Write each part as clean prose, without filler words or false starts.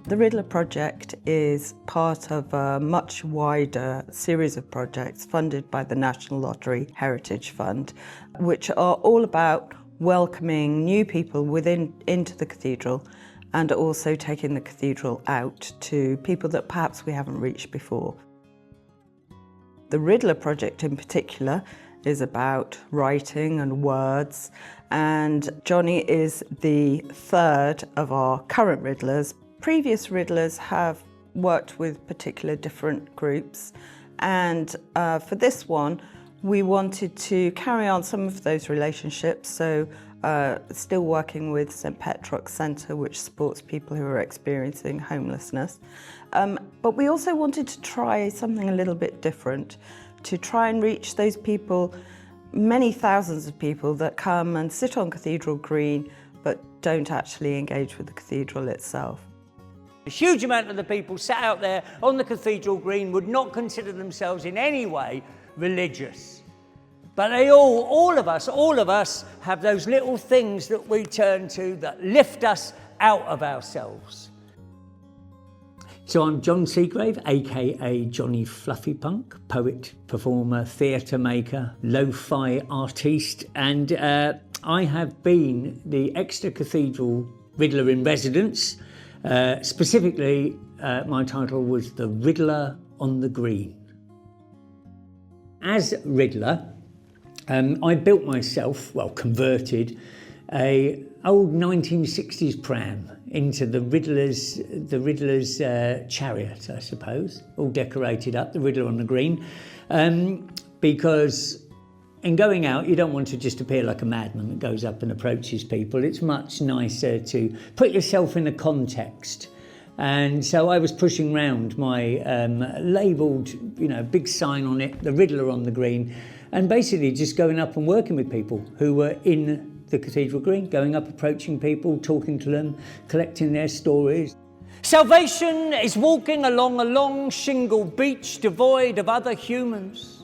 The Riddler project is part of a much wider series of projects funded by the National Lottery Heritage Fund, which are all about welcoming new people into the cathedral and also taking the cathedral out to people that perhaps we haven't reached before. The Riddler project in particular is about writing and words, and Jonny is the third of our current Riddlers. Previous Riddlers have worked with particular different groups, and for this one we wanted to carry on some of those relationships, so still working with St Petrock Centre, which supports people who are experiencing homelessness. But we also wanted to try something a little bit different, to try and reach those people, many thousands of people that come and sit on Cathedral Green but don't actually engage with the cathedral itself. A huge amount of the people sat out there on the Cathedral Green would not consider themselves in any way religious. But they all of us have those little things that we turn to that lift us out of ourselves. So I'm John Seagrave, aka Jonny Fluffypunk, poet, performer, theatre maker, lo-fi artiste, and I have been the Exeter Cathedral Riddler in residence. Specifically, my title was The Riddler on the Green. As Riddler, I built myself, converted, a old 1960s pram into the Riddler's chariot, I suppose, all decorated up, the Riddler on the Green, because in going out, you don't want to just appear like a madman that goes up and approaches people. It's much nicer to put yourself in a context. And so I was pushing round my labelled, big sign on it, the Riddler on the Green, and basically just going up and working with people who were in the Cathedral Green, going up, approaching people, talking to them, collecting their stories. Salvation is walking along a long shingle beach devoid of other humans.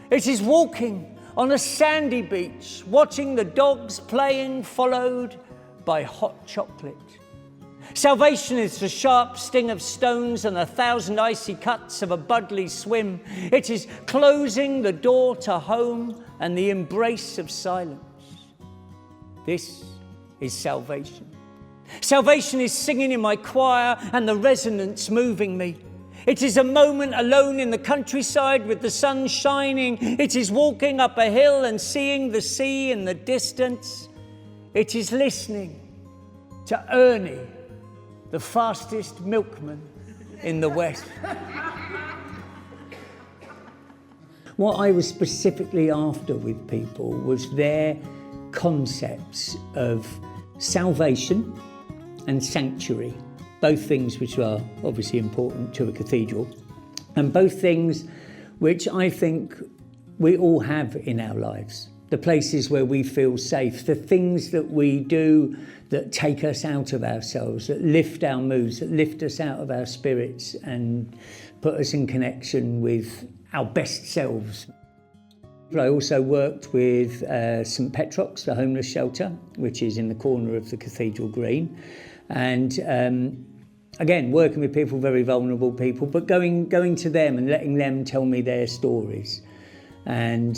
It is walking on a sandy beach, watching the dogs playing, followed by hot chocolate. Salvation is the sharp sting of stones and 1,000 icy cuts of a Budley swim. It is closing the door to home and the embrace of silence. This is salvation. Salvation is singing in my choir and the resonance moving me. It is a moment alone in the countryside with the sun shining. It is walking up a hill and seeing the sea in the distance. It is listening to Ernie, the fastest milkman in the West. What I was specifically after with people was their concepts of salvation and sanctuary. Both things which are obviously important to a cathedral, and both things which I think we all have in our lives. The places where we feel safe, the things that we do that take us out of ourselves, that lift our moods, that lift us out of our spirits and put us in connection with our best selves. I also worked with St Petrock's, the homeless shelter, which is in the corner of the Cathedral Green. And again, working with people, very vulnerable people, but going to them and letting them tell me their stories. And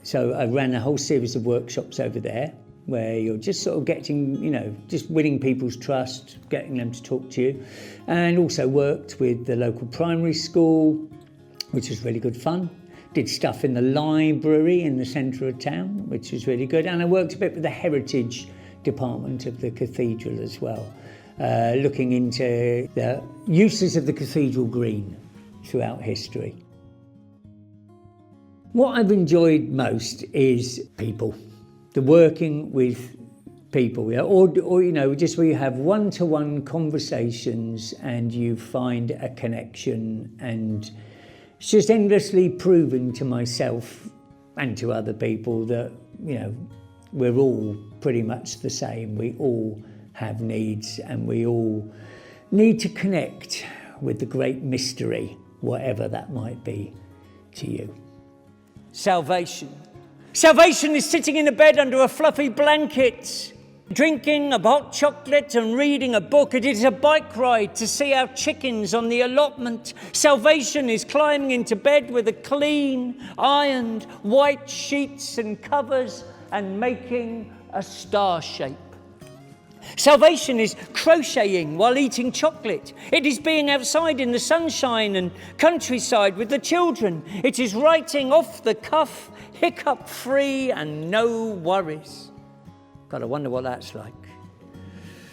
so I ran a whole series of workshops over there where you're just sort of getting, just winning people's trust, getting them to talk to you. And also worked with the local primary school, which was really good fun. Did stuff in the library in the centre of town, which was really good. And I worked a bit with the heritage department of the cathedral as well, looking into the uses of the Cathedral Green throughout history. What I've enjoyed most is people, the working with people, or just where you have one-to-one conversations and you find a connection, and it's just endlessly proving to myself and to other people that, we're all pretty much the same. We all have needs and we all need to connect with the great mystery, whatever that might be to you. Salvation. Salvation is sitting in a bed under a fluffy blanket drinking a hot chocolate and reading a book. It is a bike ride to see our chickens on the allotment. Salvation is climbing into bed with a clean, ironed, white sheets and covers and making a star shape. Salvation is crocheting while eating chocolate. It is being outside in the sunshine and countryside with the children. It is writing off the cuff, hiccup-free and no worries. God, I wonder what that's like.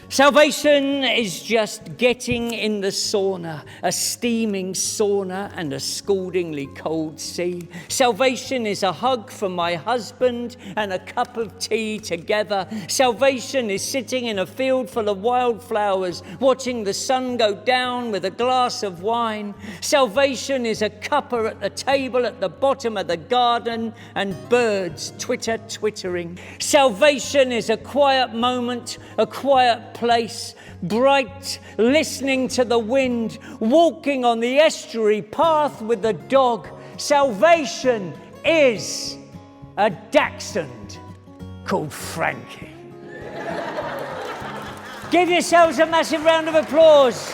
Salvation is just getting in the sauna, a steaming sauna and a scaldingly cold sea. Salvation is a hug from my husband and a cup of tea together. Salvation is sitting in a field full of wildflowers, watching the sun go down with a glass of wine. Salvation is a cuppa at the table at the bottom of the garden and birds twittering. Salvation is a quiet moment, a quiet place, bright, listening to the wind, walking on the estuary path with the dog. Salvation is a dachshund called Frankie. Give yourselves a massive round of applause.